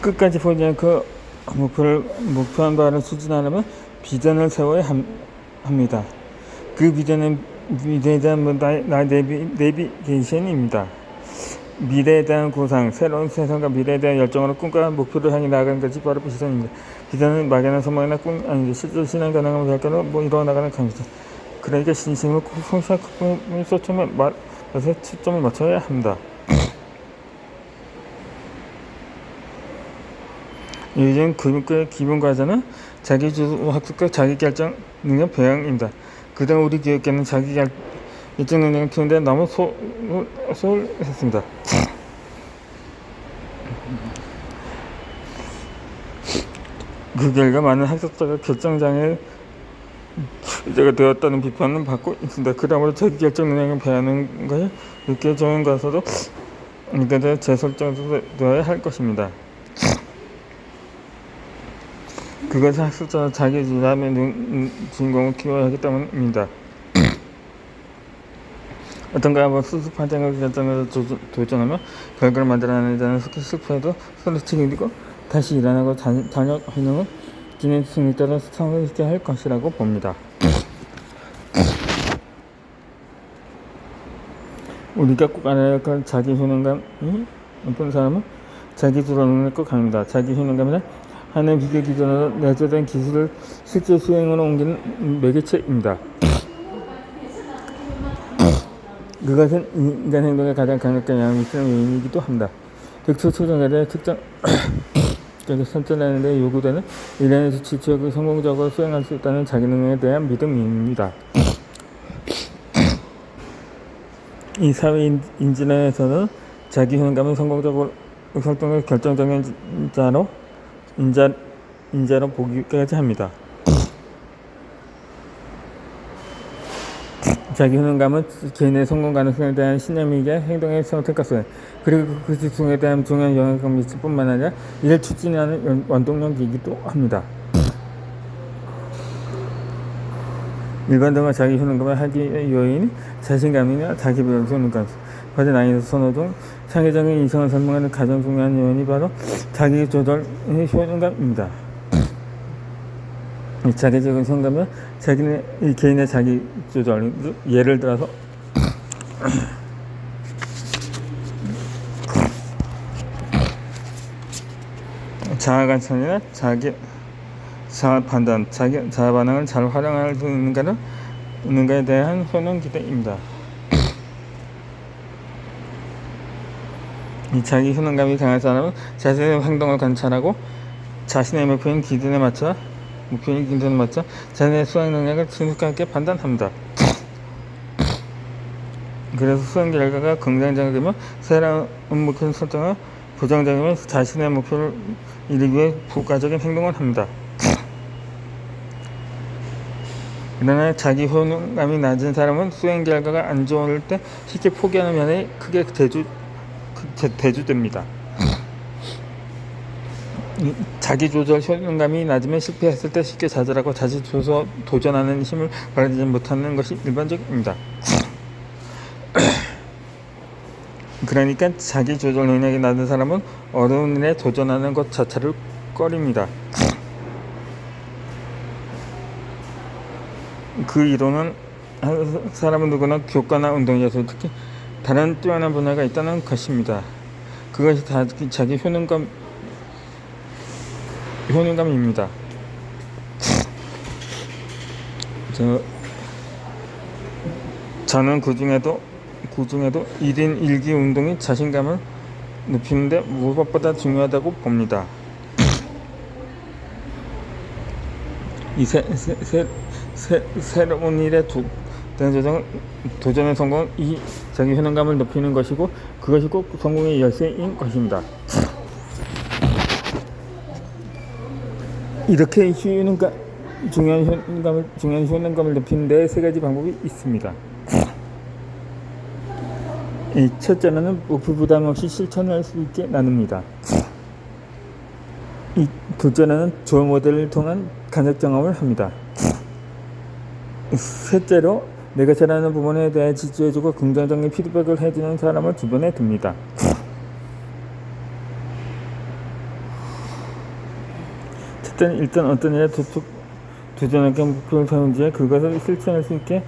끝까지 보지 않고 목표한 바를 추진하려면 비전을 세워야 합니다. 그 비전은 미래에 대한 내비게이션입니다. 미래에 대한 구상, 새로운 세상과 미래에 대한 열정으로 꿈과 목표를 향해 나아가는 것이 바로 비전입니다. 비전은 막연한 소망이나 꿈 아닌데 실제로 실현 가능한 결과로 이루어 나가는 강이죠. 그러니까 진심으로 성실한 꿈을 쏟으며 맛에 초점을 맞춰야 합니다. 요즘 교육의 기본 과제는 자기주도 학습과 자기결정 능력培养입니다. 그동안 우리 교육계는 자기결정 능력을 키우는데 너무 소홀했습니다. 그 결과 많은 학습자가 결정장애가 되었다는 비판을 받고 있습니다. 그러므로 자기결정 능력을 배우는 것이 육계 좋은 가서도 이에 대해 재설정되어야 할 것입니다. 그것은 학습자는 자기 주장의 주인공을 키워야 하기 때문입니다. 어떤가 수습 판정을 결정해서 도전하며 결과를 만들어내는 자는 실패해도 서로 책임지고 다시 일어나고 단역 활동을 진행 승리에 따라 성공시켜 할 것이라고 봅니다. 우리가 꼭 알아야 할 자기 효능감이 어떤 사람은 자기 주도 능력을 꼭 합니다. 자기 효능감은 하나의 비교 기준으로 내재된 기술을 실제 수행으로 옮기는 매개체입니다. 그것은 인간 행동에 가장 강력한 영향을 미치는 요인이기도 합니다. 득수 초정자들의 특정 선전하는 데 요구되는 일련의 수치 지역을 성공적으로 수행할 수 있다는 자기 능력에 대한 믿음입니다. 이 사회 인지능에서는 자기 효능감을 성공적으로 활동을 결정적인 인자로 보기까지 합니다. 자기 효능감은 개인의 성공 가능성에 대한 신념이기에 행동의 선택과 수행, 그리고 그 집중에 대한 중요한 영향을 미칠 뿐만 아니라 이를 추진하는 원동력이기도 합니다. 일반적으로 자기 효능감을 하기의 요인이 자신감이나 자기 배움 효능감, 과제 난이도 선호 등 상대적인 이성을 설명하는 가장 중요한 요인이 바로 자기 조절의 효능감입니다. 자기적인 성감은 개인의 자기 조절, 예를 들어서 자아 관찰이나 자아 판단, 자아 반응을 잘 활용할 수 있는가에 대한 효능 기대입니다. 이 자기 효능감이 강한 사람은 자신의 행동을 관찰하고 자신의 목표인 기준에 맞춰 자신의 수행 능력을 신속하게 판단합니다. 그래서 수행 결과가 긍정적이면 새로운 목표를 설정하고 부정적이면 자신의 목표를 이루기 위해 부가적인 행동을 합니다. 그러나 자기 효능감이 낮은 사람은 수행 결과가 안 좋을 때 쉽게 포기하는 면에 크게 대두됩니다. 자기 조절 효능감이 낮으면 실패했을 때 쉽게 좌절하고 다시 도전하는 힘을 발휘하지 못하는 것이 일반적입니다. 그러니까 자기 조절 능력이 낮은 사람은 어려운 일에 도전하는 것 자체를 꺼립니다. 그 이론은 한 사람은 누구나 교과나 운동에서 특히 다른 뛰어난 분야가 있다는 것입니다. 그것이 자기 효능감입니다. 저는 그 중에도 1인 1기 운동이 자신감을 높이는데 무엇보다 중요하다고 봅니다. 이 새로운 일에 도전의 성공은 이 자기 효능감을 높이는 것이고 그것이 꼭 성공의 열쇠인 것입니다. 이렇게 중요한 효능감을 높이는 데 세 가지 방법이 있습니다. 첫째는 목표 부담 없이 실천할 수 있게 나눕니다. 둘째는 좋은 모델을 통한 간접 경험을 합니다. 셋째로 내가 잘하는 부분에 대해 지지해주고 긍정적인 피드백을 해주는 사람을 주변에 둡니다. 일단 어떤 일에 도전하게 목표를 세운 뒤에 그것을 실천할 수 있게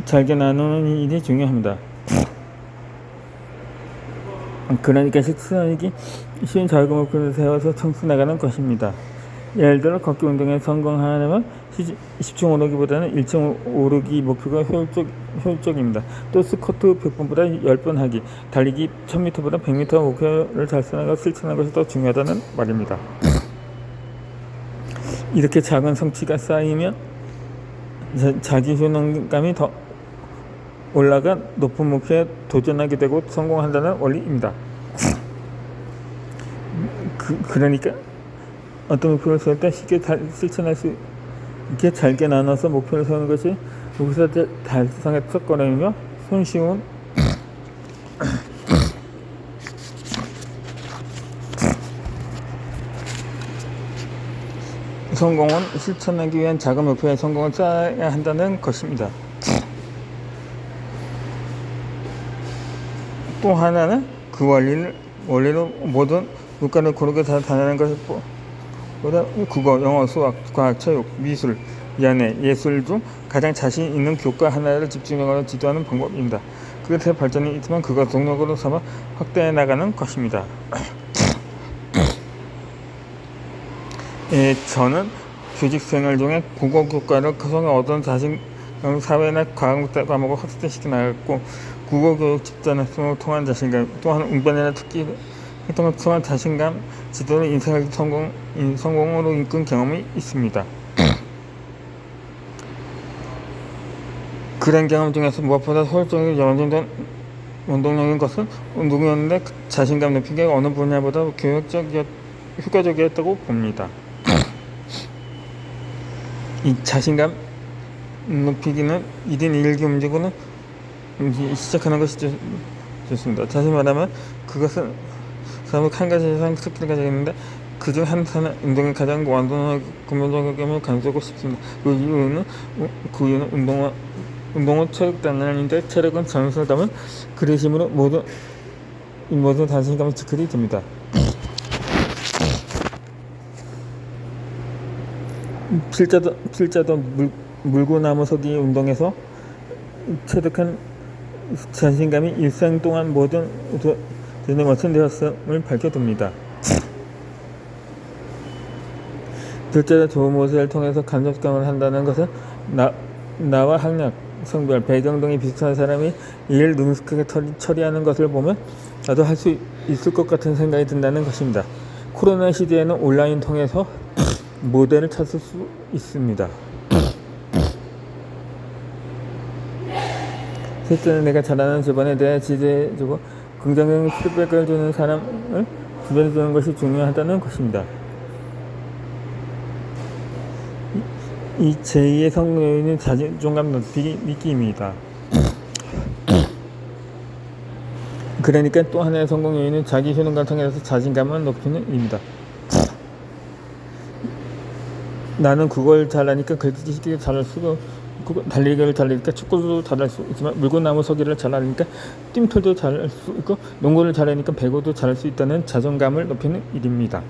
잘게 나누는 일이 중요합니다. 그러니까 실천하기 쉬운 작은 목표를 세워서 청소 나가는 것입니다. 예를 들어 걷기 운동에 성공하려면 10층 오르기보다는 1층 오르기 목표가 효율적입니다. 또 스쿼트 100번보다 10번 하기, 달리기 1000m보다 100m 목표를 달성하고 실천하는 것이 더 중요하다는 말입니다. 이렇게 작은 성취가 쌓이면 자기 효능감이 더 올라가 높은 목표에 도전하게 되고 성공한다는 원리입니다. 그러니까 어떤 목표를 세울 때 쉽게 실천할 수 있게 잘게 나눠서 목표를 세우는 것이 목표 달성의 첫걸음이며 손쉬운 성공은 실천하기 위한 작은 목표에 성공을 쌓아야 한다는 것입니다. 또 하나는 그 원리로 모든 교과를 고르게 다니는 것보다 국어, 영어, 수학, 과학, 체육, 미술, 연애, 예술 중 가장 자신 있는 교과 하나를 집중적으로 지도하는 방법입니다. 그것의 발전이 있지만 그것 동력으로 삼아 확대해 나가는 것입니다. 저는 교직 생활 중에 국어 교과를 구성해 얻은 자신감 사회나 과학 과목을 확대시켜 나갔고 국어 교육 집단학습을 통한 자신감 또한 운반이나 특기 활동을 통한 자신감 지도를 인생을 성공으로 이끈 경험이 있습니다. 그런 경험 중에서 무엇보다 효율적이고 연장된 원동력인 것은 운동이었는데 자신감 높이기가 어느 분야보다 효과적이었다고 봅니다. 이 자신감 높이기는 1인 1기 움직임으로 시작하는 것이 좋습니다. 다시 말하면 그것은 사람이 한 가지 이상 스킬을 가지고 있는데 그중 한 사람 운동에 가장 완전하고 근본적인 감수하고 싶습니다. 그 이유는 운동은 체력단련인데 체력은 전술을 담은 그리심으로 모든 자신감을 지키게 됩니다. 필자도 물구나무 서기 운동에서 체득한 자신감이 일생 동안 모든 도전에 원천되었음을 밝혀둡니다. 둘째로 좋은 모습을 통해서 간접경을 한다는 것은 나와 학력, 성별, 배경 등이 비슷한 사람이 일을 능숙하게 처리하는 것을 보면 나도 할 수 있을 것 같은 생각이 든다는 것입니다. 코로나 시대에는 온라인 통해서 모델을 찾을 수 있습니다. 셋째는 내가 잘하는 집안에 대해 지지해주고 긍정적인 피드백을 주는 사람을 주변에 두는 것이 중요하다는 것입니다. 이 제2의 성공 요인은 자존감 높이기입니다. 그러니까 또 하나의 성공 요인은 자기 효능감을 통해서 자신감을 높이는 일입니다. 나는 그걸 잘하니까 글짓기 잘할 수도 있고 달리기를 잘하니까 축구도 잘할 수 있지만 물구나무 서기를 잘하니까 뜀털도 잘할 수 있고 농구를 잘하니까 배구도 잘할 수 있다는 자존감을 높이는 일입니다.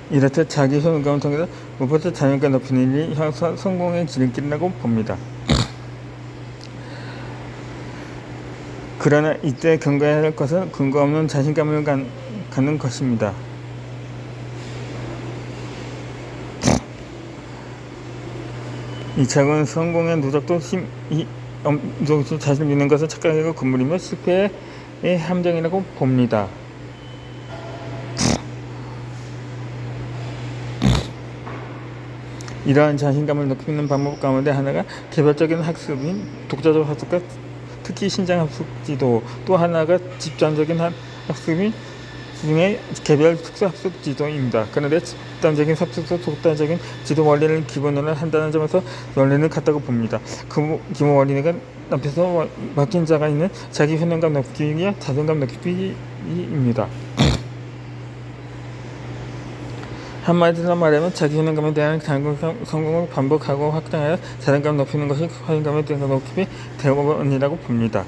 이렇듯 자기 효능감을 통해서 무엇보다 자존감 높이는 일이 성공의 지름길이라고 봅니다. 그러나 이때 경고해야 할 것은 근거 없는 자신감을 갖는 것입니다. 이 작은 성공의 누적도 자신을 믿는 것은 착각이고 금물이며 실패의 함정이라고 봅니다. 이러한 자신감을 높이는 방법 가운데 하나가 개별적인 학습인 독자적 학습과 특히 신장 학습 지도, 또 하나가 집단적인 학습인 중에 개별 특수 학습 지도입니다. 그런데 집단적인 학습과 독단적인 지도 원리를 기본으로 한다는 점에서 원리는 같다고 봅니다. 그 기본 원리가 앞에서 맡긴 자가 있는 자기 효능감 높이기와 자존감 높이기입니다. 한마디로 말하면 자기 효능감에 대한 성공을 반복하고 확장하여 자존감을 높이는 것이 효능감에 대한 높임의 대원이라고 봅니다.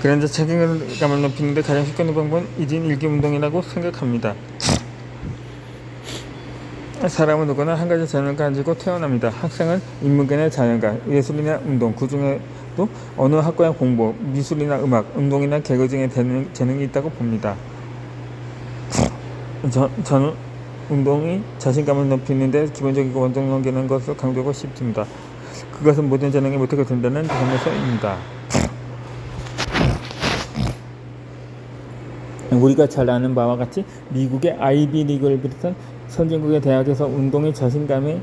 그런데 자존감을 높이는 데 가장 쉽게 하는 방법은 1인 1기 운동이라고 생각합니다. 사람은 누구나 한 가지 재능을 가지고 태어납니다. 학생은 인문계나 자연과, 예술이나 운동, 그 중에도 어느 학과의 공부, 미술이나 음악, 운동이나 개그 등의 재능이 있다고 봅니다. 저는 운동이 자신감을 높이는 데 기본적이고 원동력이라는 것을 강조하고 싶습니다. 그것은 모든 재능이 못하게 된다는 점에서입니다. 우리가 잘 아는 바와 같이 미국의 아이비리그를 비롯한 선진국의 대학에서 운동이 자신감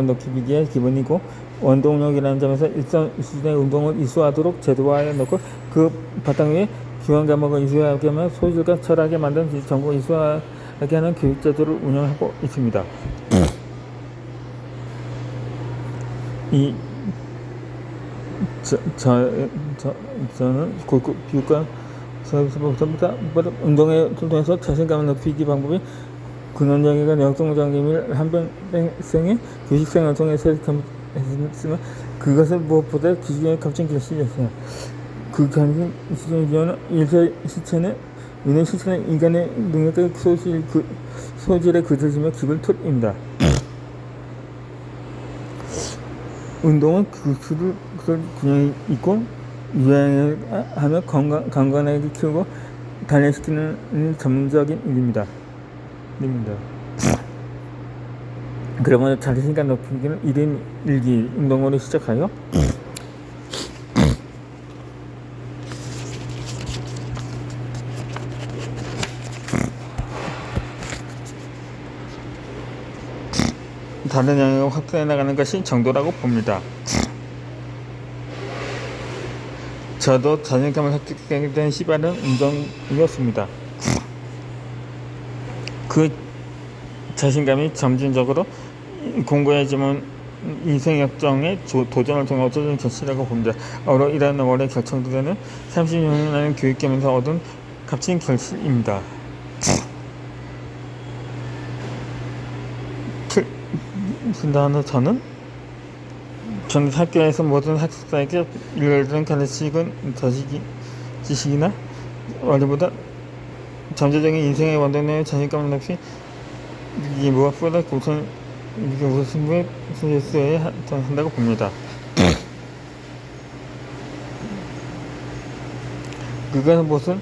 높이기에 기본이고 원동력이라는 점에서 일선 수준의 운동을 이수하도록 제도화해 놓고 그 바탕 위에 기원 과목을 이수하게 하며 소질과 철학에 만든 전공을 이수하게 하는 교육제도를 운영하고 있습니다. 저는 고급 비육과 운동을 통해서 자신감을 높이기 방법이 근원적이고 역동적임을 한병생의 교식생활을 통해서 했으면 그것을 무엇보다 기준에 값진 결실이었어요. 그 값진 기준은 일체 실체는 인의 실체는 인간의 능력의 소질에 그쳐지며 기본 툴입니다. 운동은 그걸 균형이 있고 유행하며 건강하게 키우고 단련시키는 전문적인 일입니다. 그러면 자신감 높이기는 1인 1기 운동으로 시작하여 다른 영역을 확대해 나가는 것이 정도라고 봅니다. 저도 자신감을 획득하게 된 시발은 운동이었습니다. 그 자신감이 점진적으로 공고해지면 인생 역정의 도전을 통해 얻어진 결실이라고 봅니다. 이러한 원래 결정되는 30년이라는 교육계면서 얻은 값진 결실입니다. 저는 학교에서 모든 학생에게 일일이 가르치는 지식이나 원리보다 잠재적인 인생의 원동력의 자신감을 높이 이 무엇보다 이게 우선순위에 있어야 한다고 봅니다. 그것은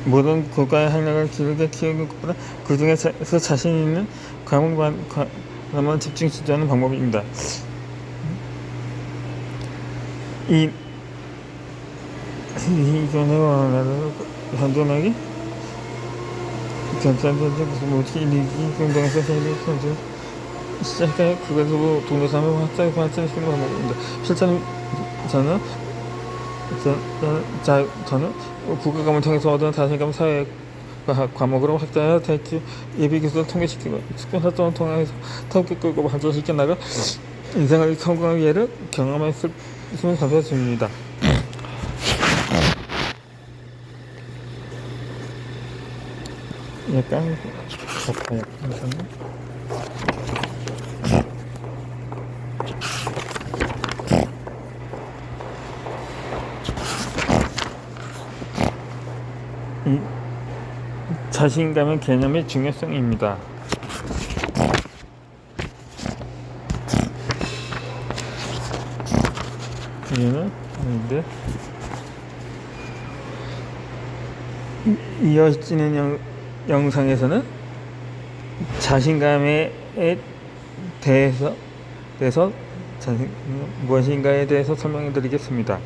모든 국가의 학력을 길게 키우는 것보다 그 중에서 자신 있는 과목만 집중 지도하는 방법입니다. 이전에 원하는 현존하기 어떻게 일기 운동에서 시작해 그것으로 동료삼을 확장시키는 방법입니다. 실제로 저는 국가감을 통해서 얻은 자신감 사회과학 과목으로 확장하여 대학교 예비기술을 통계시키고 숙련 활동을 통해서 터득 끌고 발전시켜 나가 인생을 성공하기 위해를 경험했음을 감사드립니다. 약간 같아요. 자신감의 개념의 중요성입니다. 이거는 아닌데 이어지는 영상에서는 자신감에 대해서 무엇인가에 대해서 설명해 드리겠습니다.